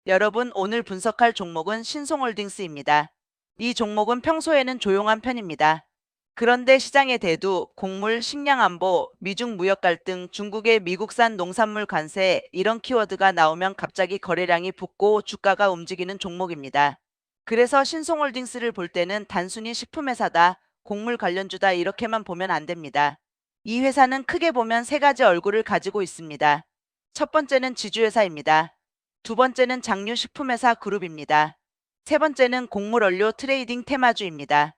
여러분, 오늘 분석할 종목은 신송홀딩스입니다. 이 종목은 평소에는 조용한 편입니다. 그런데 시장의 대두, 곡물, 식량안보, 미중 무역 갈등, 중국의 미국산 농산물 관세 이런 키워드가 나오면 갑자기 거래량이 붙고 주가가 움직이는 종목입니다. 그래서 신송홀딩스를 볼 때는 단순히 식품회사다, 곡물 관련주다 이렇게만 보면 안 됩니다. 이 회사는 크게 보면 세 가지 얼굴을 가지고 있습니다. 첫 번째는 지주회사입니다. 두 번째는 장류식품회사 그룹입니다. 세 번째는 곡물원료 트레이딩 테마주입니다.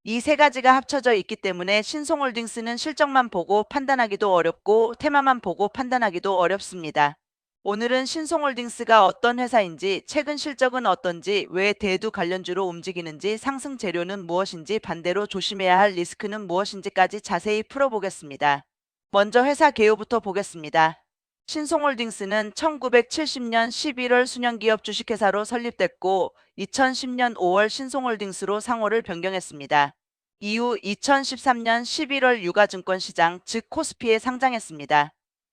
이 세 가지가 합쳐져 있기 때문에 신송홀딩스는 실적만 보고 판단하기도 어렵고 테마만 보고 판단하기도 어렵습니다. 오늘은 신송홀딩스가 어떤 회사인지, 최근 실적은 어떤지, 왜 대두 관련주로 움직이는지, 상승 재료는 무엇인지, 반대로 조심해야 할 리스크는 무엇인지까지 자세히 풀어보겠습니다. 먼저 회사 개요부터 보겠습니다. 신송홀딩스는 1970년 11월 순영기업 주식회사로 설립됐고 2010년 5월 신송홀딩스로 상호를 변경했습니다. 이후 2013년 11월 유가증권시장 즉 코스피에 상장했습니다.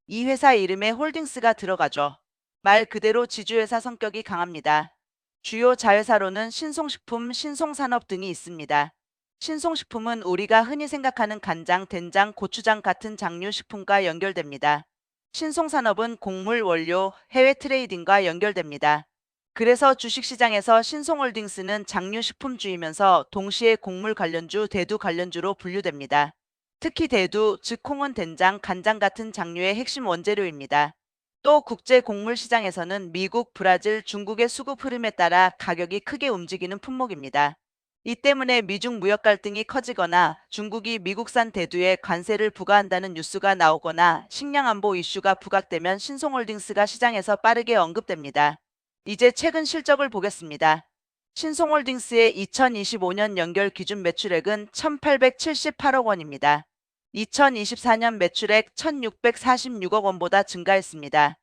이 회사 이름에 홀딩스가 들어가죠. 말 그대로 지주회사 성격이 강합니다. 주요 자회사로는 신송식품, 신송산업 등이 있습니다. 신송식품은 우리가 흔히 생각하는 간장, 된장, 고추장 같은 장류식품과 연결됩니다. 신송산업은 곡물 원료, 해외 트레이딩과 연결됩니다. 그래서 주식시장에서 신송홀딩스는 장류식품주이면서 동시에 곡물 관련주, 대두 관련주로 분류됩니다. 특히 대두, 즉 콩은 된장, 간장 같은 장류의 핵심 원재료입니다. 또 국제 곡물 시장에서는 미국, 브라질, 중국의 수급 흐름에 따라 가격이 크게 움직이는 품목입니다. 이 때문에 미중 무역 갈등이 커지거나 중국이 미국산 대두에 관세를 부과한다는 뉴스가 나오거나 식량 안보 이슈가 부각되면 신송홀딩스가 시장에서 빠르게 언급됩니다. 이제 최근 실적을 보겠습니다. 신송홀딩스의 2025년 연결 기준 매출액은 1,878억 원입니다. 2024년 매출액 1,646억 원보다 증가했습니다.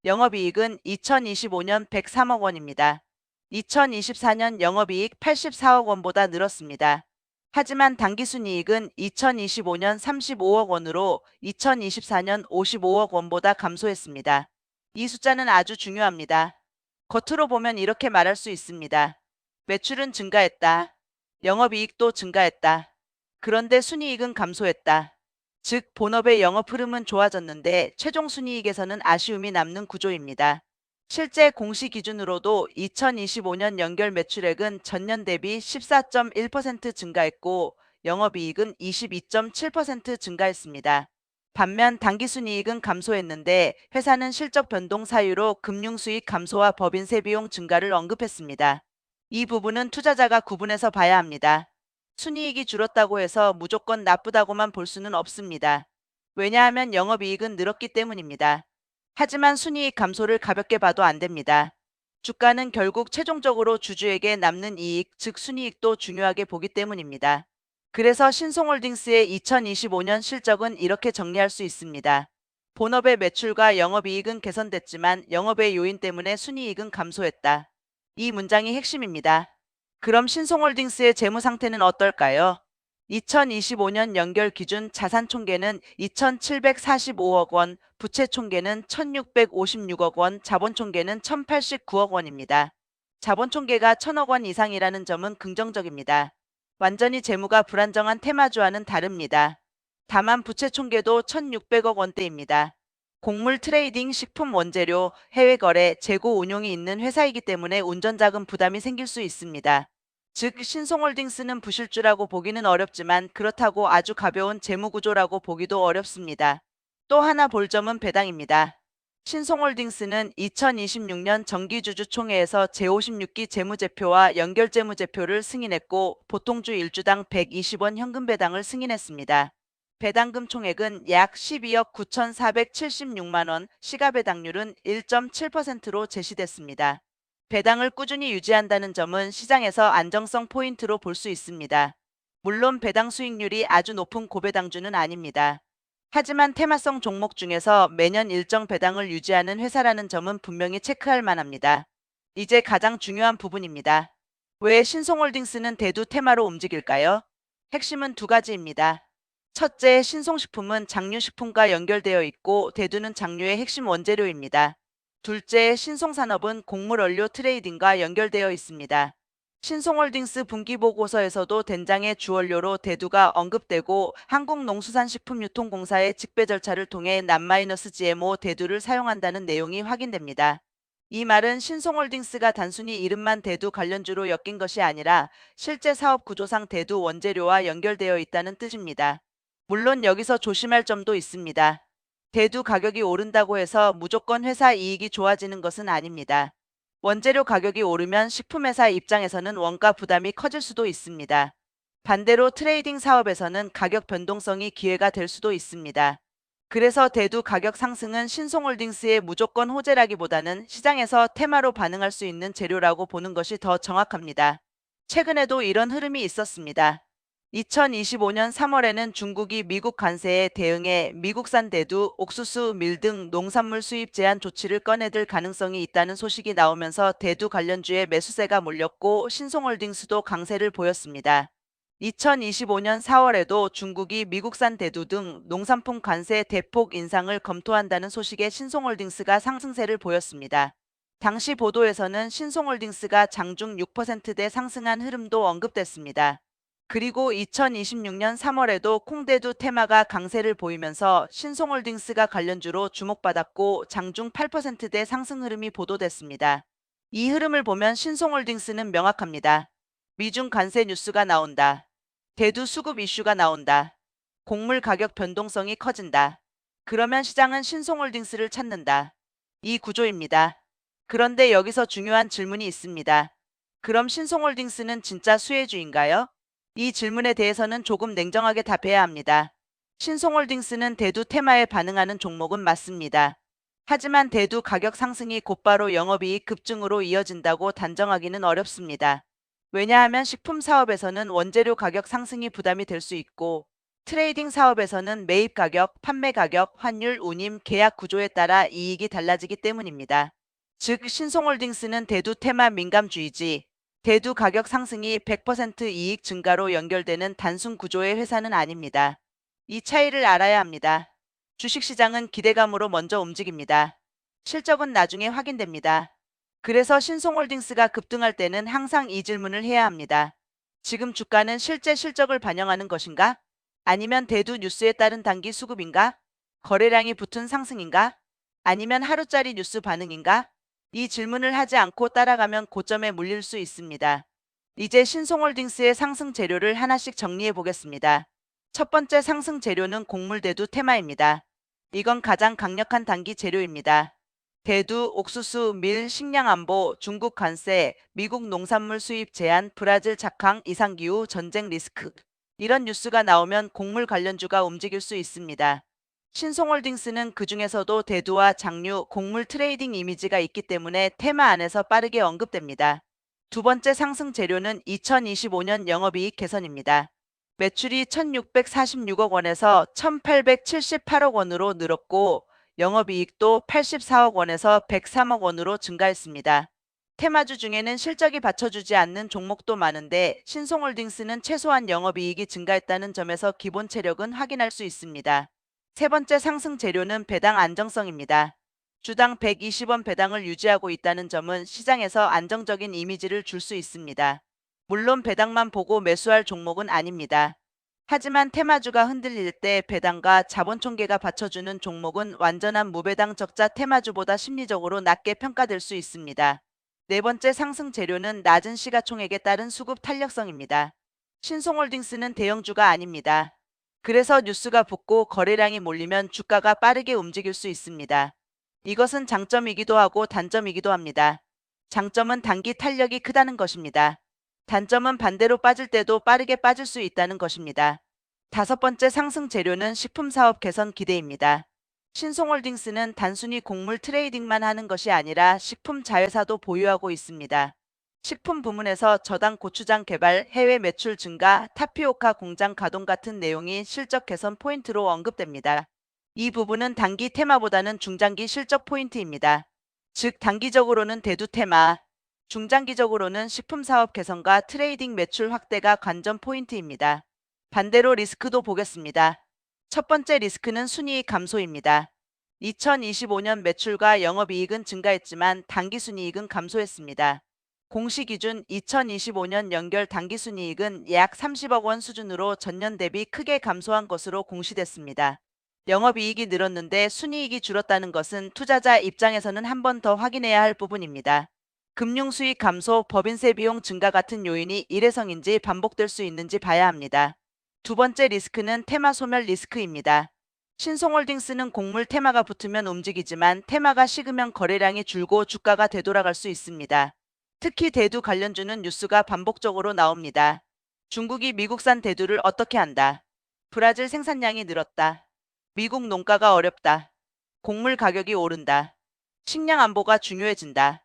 영업이익은 2025년 103억 원입니다. 2024년 영업이익 84억 원보다 늘었습니다. 하지만 당기순이익은 2025년 35억 원으로 2024년 55억 원보다 감소했습니다. 이 숫자는 아주 중요합니다. 겉으로 보면 이렇게 말할 수 있습니다. 매출은 증가했다. 영업이익도 증가했다. 그런데 순이익은 감소했다. 즉, 본업의 영업 흐름은 좋아졌는데 최종 순이익에서는 아쉬움이 남는 구조입니다. 실제 공시 기준으로도 2025년 연결 매출액은 전년 대비 14.1% 증가했고 영업이익은 22.7% 증가했습니다. 반면 당기순이익은 감소했는데 회사는 실적 변동 사유로 금융수익 감소와 법인세 비용 증가를 언급했습니다. 이 부분은 투자자가 구분해서 봐야 합니다. 순이익이 줄었다고 해서 무조건 나쁘다고만 볼 수는 없습니다. 왜냐하면 영업이익은 늘었기 때문입니다. 하지만 순이익 감소를 가볍게 봐도 안 됩니다. 주가는 결국 최종적으로 주주에게 남는 이익, 즉 순이익도 중요하게 보기 때문입니다. 그래서 신송홀딩스의 2025년 실적은 이렇게 정리할 수 있습니다. 본업의 매출과 영업이익은 개선됐지만 영업의 요인 때문에 순이익은 감소했다. 이 문장이 핵심입니다. 그럼 신송홀딩스의 재무 상태는 어떨까요? 2025년 연결 기준 자산 총계는 2,745억 원, 부채 총계는 1,656억 원, 자본 총계는 1,089억 원입니다. 자본 총계가 1,000억 원 이상이라는 점은 긍정적입니다. 완전히 재무가 불안정한 테마주와는 다릅니다. 다만 부채 총계도 1,600억 원대입니다. 곡물 트레이딩, 식품 원재료, 해외 거래, 재고 운용이 있는 회사이기 때문에 운전자금 부담이 생길 수 있습니다. 즉 신송홀딩스는 부실주라고 보기는 어렵지만 그렇다고 아주 가벼운 재무구조라고 보기도 어렵습니다. 또 하나 볼 점은 배당입니다. 신송홀딩스는 2026년 정기주주총회에서 제56기 재무제표와 연결재무제표를 승인했고 보통주 1주당 120원 현금 배당을 승인했습니다. 배당금 총액은 약 12억 9,476만 원, 시가배당률은 1.7%로 제시됐습니다. 배당을 꾸준히 유지한다는 점은 시장에서 안정성 포인트로 볼 수 있습니다. 물론 배당 수익률이 아주 높은 고배당주는 아닙니다. 하지만 테마성 종목 중에서 매년 일정 배당을 유지하는 회사라는 점은 분명히 체크할 만합니다. 이제 가장 중요한 부분입니다. 왜 신송홀딩스는 대두 테마로 움직일까요? 핵심은 두 가지입니다. 첫째, 신송식품은 장류식품과 연결되어 있고 대두는 장류의 핵심 원재료입니다. 둘째, 신송산업은 곡물 원료 트레이딩과 연결되어 있습니다. 신송홀딩스 분기보고서에서도 된장의 주원료로 대두가 언급되고 한국농수산식품유통공사의 직배 절차를 통해 남-GMO 대두를 사용한다는 내용이 확인됩니다. 이 말은 신송홀딩스가 단순히 이름만 대두 관련주로 엮인 것이 아니라 실제 사업 구조상 대두 원재료와 연결되어 있다는 뜻입니다. 물론 여기서 조심할 점도 있습니다. 대두 가격이 오른다고 해서 무조건 회사 이익이 좋아지는 것은 아닙니다. 원재료 가격이 오르면 식품회사 입장에서는 원가 부담이 커질 수도 있습니다. 반대로 트레이딩 사업에서는 가격 변동성이 기회가 될 수도 있습니다. 그래서 대두 가격 상승은 신송홀딩스의 무조건 호재라기보다는 시장에서 테마로 반응할 수 있는 재료라고 보는 것이 더 정확합니다. 최근에도 이런 흐름이 있었습니다. 2025년 3월에는 중국이 미국 관세에 대응해 미국산 대두, 옥수수, 밀 등 농산물 수입 제한 조치를 꺼내들 가능성이 있다는 소식이 나오면서 대두 관련주에 매수세가 몰렸고 신송홀딩스도 강세를 보였습니다. 2025년 4월에도 중국이 미국산 대두 등 농산품 관세 대폭 인상을 검토한다는 소식에 신송홀딩스가 상승세를 보였습니다. 당시 보도에서는 신송홀딩스가 장중 6%대 상승한 흐름도 언급됐습니다. 그리고 2026년 3월에도 콩대두 테마가 강세를 보이면서 신송홀딩스가 관련주로 주목받았고 장중 8%대 상승 흐름이 보도됐습니다. 이 흐름을 보면 신송홀딩스는 명확합니다. 미중 관세 뉴스가 나온다. 대두 수급 이슈가 나온다. 곡물 가격 변동성이 커진다. 그러면 시장은 신송홀딩스를 찾는다. 이 구조입니다. 그런데 여기서 중요한 질문이 있습니다. 그럼 신송홀딩스는 진짜 수혜주인가요? 이 질문에 대해서는 조금 냉정하게 답해야 합니다. 신송홀딩스는 대두 테마에 반응하는 종목은 맞습니다. 하지만 대두 가격 상승이 곧바로 영업이익 급증으로 이어진다고 단정하기는 어렵습니다. 왜냐하면 식품 사업에서는 원재료 가격 상승이 부담이 될 수 있고 트레이딩 사업에서는 매입 가격, 판매 가격, 환율, 운임, 계약 구조에 따라 이익이 달라지기 때문입니다. 즉 신송홀딩스는 대두 테마 민감주의지 대두 가격 상승이 100% 이익 증가로 연결되는 단순 구조의 회사는 아닙니다. 이 차이를 알아야 합니다. 주식시장은 기대감으로 먼저 움직입니다. 실적은 나중에 확인됩니다. 그래서 신송홀딩스가 급등할 때는 항상 이 질문을 해야 합니다. 지금 주가는 실제 실적을 반영하는 것인가? 아니면 대두 뉴스에 따른 단기 수급인가? 거래량이 붙은 상승인가? 아니면 하루짜리 뉴스 반응인가? 이 질문을 하지 않고 따라가면 고점에 물릴 수 있습니다. 이제 신송홀딩스의 상승 재료를 하나씩 정리해 보겠습니다. 첫 번째 상승 재료는 곡물 대두 테마입니다. 이건 가장 강력한 단기 재료입니다. 대두, 옥수수, 밀, 식량 안보, 중국 관세, 미국 농산물 수입 제한, 브라질 착항, 이상기후, 전쟁 리스크. 이런 뉴스가 나오면 곡물 관련주가 움직일 수 있습니다. 신송홀딩스는 그중에서도 대두와 장류, 곡물 트레이딩 이미지가 있기 때문에 테마 안에서 빠르게 언급됩니다. 두 번째 상승 재료는 2025년 영업이익 개선입니다. 매출이 1,646억 원에서 1,878억 원으로 늘었고 영업이익도 84억 원에서 103억 원으로 증가했습니다. 테마주 중에는 실적이 받쳐주지 않는 종목도 많은데 신송홀딩스는 최소한 영업이익이 증가했다는 점에서 기본 체력은 확인할 수 있습니다. 세 번째 상승 재료는 배당 안정성입니다. 주당 120원 배당을 유지하고 있다는 점은 시장에서 안정적인 이미지를 줄 수 있습니다. 물론 배당만 보고 매수할 종목은 아닙니다. 하지만 테마주가 흔들릴 때 배당과 자본 총계가 받쳐주는 종목은 완전한 무배당 적자 테마주보다 심리적으로 낮게 평가될 수 있습니다. 네 번째 상승 재료는 낮은 시가총액에 따른 수급 탄력성입니다. 신송홀딩스는 대형주가 아닙니다. 그래서 뉴스가 붙고 거래량이 몰리면 주가가 빠르게 움직일 수 있습니다. 이것은 장점이기도 하고 단점이기도 합니다. 장점은 단기 탄력이 크다는 것입니다. 단점은 반대로 빠질 때도 빠르게 빠질 수 있다는 것입니다. 다섯 번째 상승 재료는 식품 사업 개선 기대입니다. 신송홀딩스는 단순히 곡물 트레이딩만 하는 것이 아니라 식품 자회사도 보유하고 있습니다. 식품 부문에서 저당 고추장 개발, 해외 매출 증가, 타피오카 공장 가동 같은 내용이 실적 개선 포인트로 언급됩니다. 이 부분은 단기 테마보다는 중장기 실적 포인트입니다. 즉 단기적으로는 대두 테마, 중장기적으로는 식품 사업 개선과 트레이딩 매출 확대가 관전 포인트입니다. 반대로 리스크도 보겠습니다. 첫 번째 리스크는 순이익 감소입니다. 2025년 매출과 영업이익은 증가했지만 당기순이익은 감소했습니다. 공시 기준 2025년 연결 당기순이익은 약 30억 원 수준으로 전년 대비 크게 감소한 것으로 공시됐습니다. 영업이익이 늘었는데 순이익이 줄었다는 것은 투자자 입장에서는 한 번 더 확인해야 할 부분입니다. 금융수익 감소, 법인세 비용 증가 같은 요인이 일회성인지 반복될 수 있는지 봐야 합니다. 두 번째 리스크는 테마 소멸 리스크입니다. 신송홀딩스는 곡물 테마가 붙으면 움직이지만 테마가 식으면 거래량이 줄고 주가가 되돌아갈 수 있습니다. 특히 대두 관련주는 뉴스가 반복적으로 나옵니다. 중국이 미국산 대두를 어떻게 한다? 브라질 생산량이 늘었다. 미국 농가가 어렵다. 곡물 가격이 오른다. 식량 안보가 중요해진다.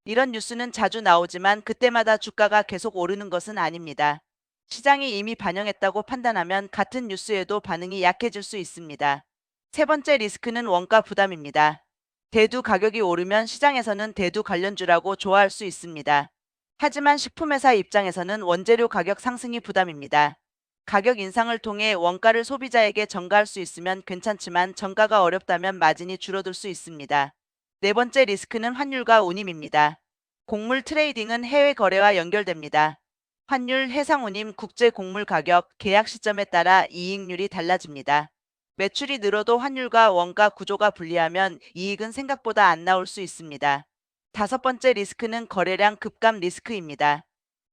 이런 뉴스는 자주 나오지만 그때마다 주가가 계속 오르는 것은 아닙니다. 시장이 이미 반영했다고 판단하면 같은 뉴스에도 반응이 약해질 수 있습니다. 세 번째 리스크는 원가 부담입니다. 대두 가격이 오르면 시장에서는 대두 관련주라고 좋아할 수 있습니다. 하지만 식품회사 입장에서는 원재료 가격 상승이 부담입니다. 가격 인상을 통해 원가를 소비자에게 전가할 수 있으면 괜찮지만 전가가 어렵다면 마진이 줄어들 수 있습니다. 네 번째 리스크는 환율과 운임입니다. 곡물 트레이딩은 해외 거래와 연결됩니다. 환율, 해상 운임, 국제 곡물 가격, 계약 시점에 따라 이익률이 달라집니다. 매출이 늘어도 환율과 원가 구조가 불리하면 이익은 생각보다 안 나올 수 있습니다. 다섯 번째 리스크는 거래량 급감 리스크입니다.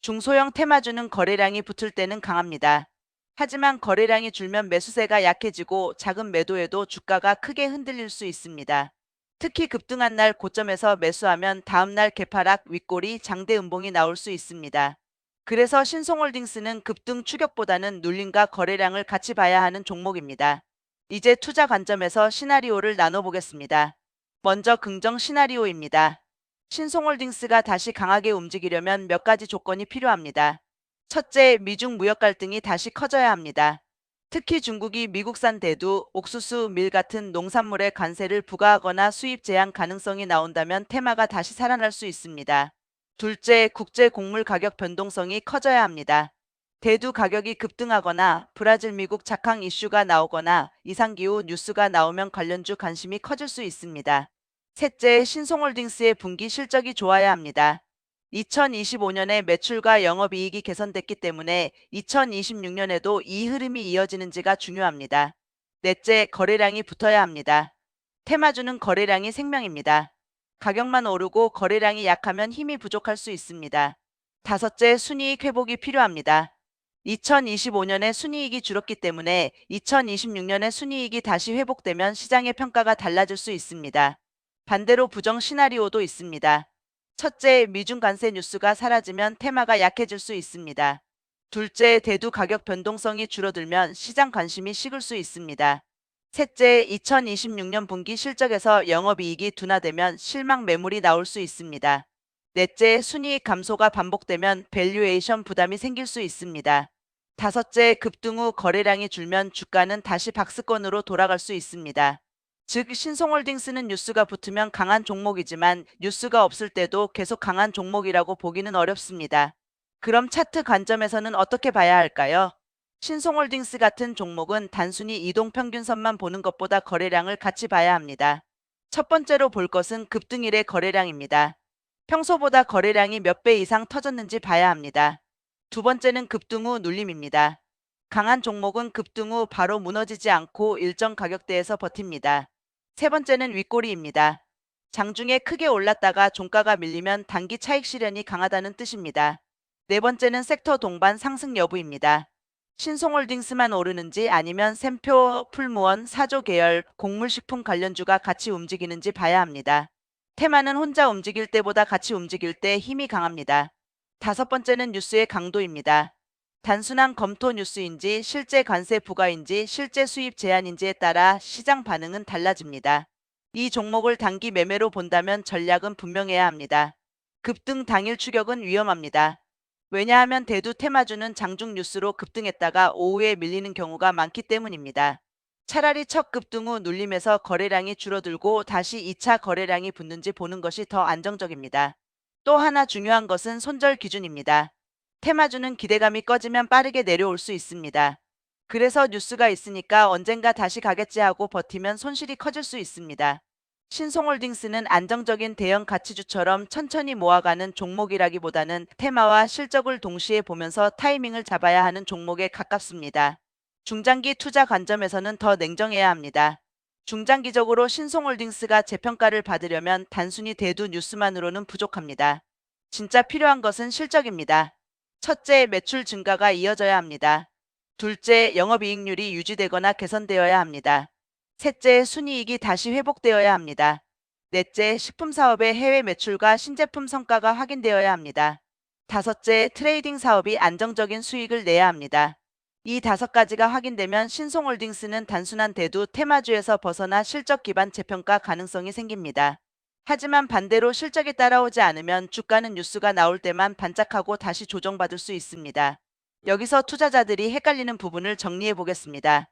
중소형 테마주는 거래량이 붙을 때는 강합니다. 하지만 거래량이 줄면 매수세가 약해지고 작은 매도에도 주가가 크게 흔들릴 수 있습니다. 특히 급등한 날 고점에서 매수하면 다음날 개파락, 윗꼬리, 장대 음봉이 나올 수 있습니다. 그래서 신송홀딩스는 급등 추격보다는 눌림과 거래량을 같이 봐야 하는 종목입니다. 이제 투자 관점에서 시나리오를 나눠보겠습니다. 먼저 긍정 시나리오입니다. 신송홀딩스가 다시 강하게 움직이려면 몇 가지 조건이 필요합니다. 첫째, 미중 무역 갈등이 다시 커져야 합니다. 특히 중국이 미국산 대두, 옥수수, 밀 같은 농산물에 관세를 부과하거나 수입 제한 가능성이 나온다면 테마가 다시 살아날 수 있습니다. 둘째, 국제 곡물 가격 변동성이 커져야 합니다. 대두 가격이 급등하거나 브라질 미국 작황 이슈가 나오거나 이상기후 뉴스가 나오면 관련주 관심이 커질 수 있습니다. 셋째, 신송홀딩스의 분기 실적이 좋아야 합니다. 2025년에 매출과 영업이익이 개선됐기 때문에 2026년에도 이 흐름이 이어지는지가 중요합니다. 넷째, 거래량이 붙어야 합니다. 테마주는 거래량이 생명입니다. 가격만 오르고 거래량이 약하면 힘이 부족할 수 있습니다. 다섯째, 순이익 회복이 필요합니다. 2025년에 순이익이 줄었기 때문에 2026년에 순이익이 다시 회복되면 시장의 평가가 달라질 수 있습니다. 반대로 부정 시나리오도 있습니다. 첫째, 미중 관세 뉴스가 사라지면 테마가 약해질 수 있습니다. 둘째, 대두 가격 변동성이 줄어들면 시장 관심이 식을 수 있습니다. 셋째, 2026년 분기 실적에서 영업이익이 둔화되면 실망 매물이 나올 수 있습니다. 넷째, 순이익 감소가 반복되면 밸류에이션 부담이 생길 수 있습니다. 다섯째, 급등 후 거래량이 줄면 주가는 다시 박스권으로 돌아갈 수 있습니다. 즉, 신송홀딩스는 뉴스가 붙으면 강한 종목이지만 뉴스가 없을 때도 계속 강한 종목이라고 보기는 어렵습니다. 그럼 차트 관점에서는 어떻게 봐야 할까요? 신송홀딩스 같은 종목은 단순히 이동평균선만 보는 것보다 거래량을 같이 봐야 합니다. 첫 번째로 볼 것은 급등일의 거래량입니다. 평소보다 거래량이 몇 배 이상 터졌는지 봐야 합니다. 두 번째는 급등 후 눌림입니다. 강한 종목은 급등 후 바로 무너지지 않고 일정 가격대에서 버팁니다. 세 번째는 윗꼬리입니다. 장중에 크게 올랐다가 종가가 밀리면 단기 차익 실현이 강하다는 뜻입니다. 네 번째는 섹터 동반 상승 여부입니다. 신송홀딩스만 오르는지 아니면 샘표, 풀무원, 사조 계열, 곡물식품 관련주가 같이 움직이는지 봐야 합니다. 테마는 혼자 움직일 때보다 같이 움직일 때 힘이 강합니다. 다섯 번째는 뉴스의 강도입니다. 단순한 검토 뉴스인지 실제 관세 부과인지 실제 수입 제한인지에 따라 시장 반응은 달라집니다. 이 종목을 단기 매매로 본다면 전략은 분명해야 합니다. 급등 당일 추격은 위험합니다. 왜냐하면 대두 테마주는 장중 뉴스로 급등했다가 오후에 밀리는 경우가 많기 때문입니다. 차라리 첫 급등 후 눌림에서 거래량이 줄어들고 다시 2차 거래량이 붙는지 보는 것이 더 안정적입니다. 또 하나 중요한 것은 손절 기준입니다. 테마주는 기대감이 꺼지면 빠르게 내려올 수 있습니다. 그래서 뉴스가 있으니까 언젠가 다시 가겠지 하고 버티면 손실이 커질 수 있습니다. 신송홀딩스는 안정적인 대형 가치주처럼 천천히 모아가는 종목이라기보다는 테마와 실적을 동시에 보면서 타이밍을 잡아야 하는 종목에 가깝습니다. 중장기 투자 관점에서는 더 냉정해야 합니다. 중장기적으로 신송홀딩스가 재평가를 받으려면 단순히 대두 뉴스만으로는 부족합니다. 진짜 필요한 것은 실적입니다. 첫째, 매출 증가가 이어져야 합니다. 둘째, 영업이익률이 유지되거나 개선되어야 합니다. 셋째, 순이익이 다시 회복되어야 합니다. 넷째, 식품 사업의 해외 매출과 신제품 성과가 확인되어야 합니다. 다섯째, 트레이딩 사업이 안정적인 수익을 내야 합니다. 이 다섯 가지가 확인되면 신송홀딩스는 단순한 대두 테마주에서 벗어나 실적 기반 재평가 가능성이 생깁니다. 하지만 반대로 실적이 따라오지 않으면 주가는 뉴스가 나올 때만 반짝하고 다시 조정받을 수 있습니다. 여기서 투자자들이 헷갈리는 부분을 정리해 보겠습니다.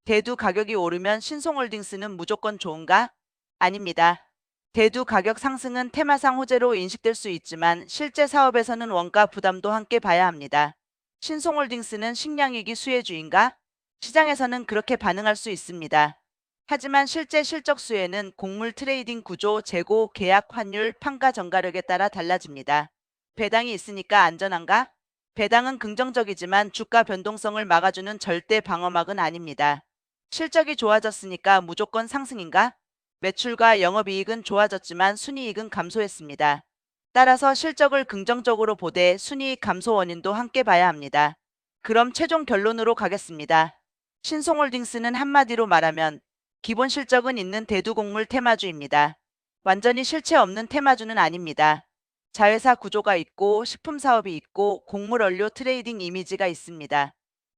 대두 가격이 오르면 신송홀딩스는 무조건 좋은가? 아닙니다. 대두 가격 상승은 테마상 호재로 인식될 수 있지만 실제 사업에서는 원가 부담도 함께 봐야 합니다. 신송홀딩스는 식량위기 수혜주인가? 시장에서는 그렇게 반응할 수 있습니다. 하지만 실제 실적 수혜는 곡물 트레이딩 구조, 재고, 계약 환율, 판가 전가력에 따라 달라집니다. 배당이 있으니까 안전한가? 배당은 긍정적이지만 주가 변동성을 막아주는 절대 방어막은 아닙니다. 실적이 좋아졌으니까 무조건 상승인가? 매출과 영업이익은 좋아졌지만 순이익은 감소했습니다. 따라서 실적을 긍정적으로 보되 순이익 감소 원인도 함께 봐야 합니다. 그럼 최종 결론으로 가겠습니다. 신송홀딩스는 한마디로 말하면 기본 실적은 있는 대두곡물 테마주입니다. 완전히 실체 없는 테마주는 아닙니다. 자회사 구조가 있고 식품 사업이 있고 곡물 원료 트레이딩 이미지가 있습니다.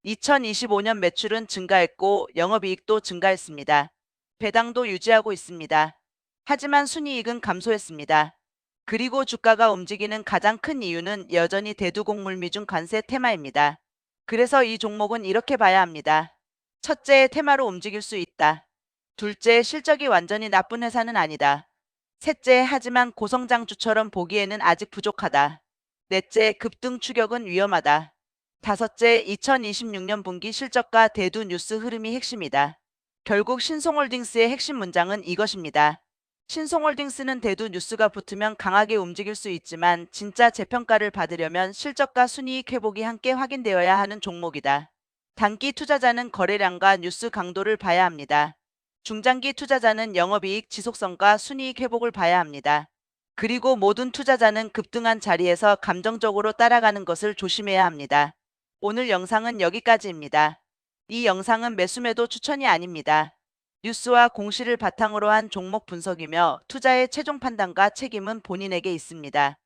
2025년 매출은 증가했고 영업이익도 증가했습니다. 배당도 유지하고 있습니다. 하지만 순이익은 감소했습니다. 그리고 주가가 움직이는 가장 큰 이유는 여전히 대두곡물 미중 관세 테마입니다. 그래서 이 종목은 이렇게 봐야 합니다. 첫째, 테마로 움직일 수 있다. 둘째, 실적이 완전히 나쁜 회사는 아니다. 셋째, 하지만 고성장주처럼 보기에는 아직 부족하다. 넷째, 급등 추격은 위험하다. 다섯째, 2026년 분기 실적과 대두 뉴스 흐름이 핵심이다. 결국 신송홀딩스의 핵심 문장은 이것입니다. 신송홀딩스는 대두 뉴스가 붙으면 강하게 움직일 수 있지만 진짜 재평가를 받으려면 실적과 순이익 회복이 함께 확인되어야 하는 종목이다. 단기 투자자는 거래량과 뉴스 강도를 봐야 합니다. 중장기 투자자는 영업이익 지속성과 순이익 회복을 봐야 합니다. 그리고 모든 투자자는 급등한 자리에서 감정적으로 따라가는 것을 조심해야 합니다. 오늘 영상은 여기까지입니다. 이 영상은 매수매도 추천이 아닙니다. 뉴스와 공시를 바탕으로 한 종목 분석이며 투자의 최종 판단과 책임은 본인에게 있습니다.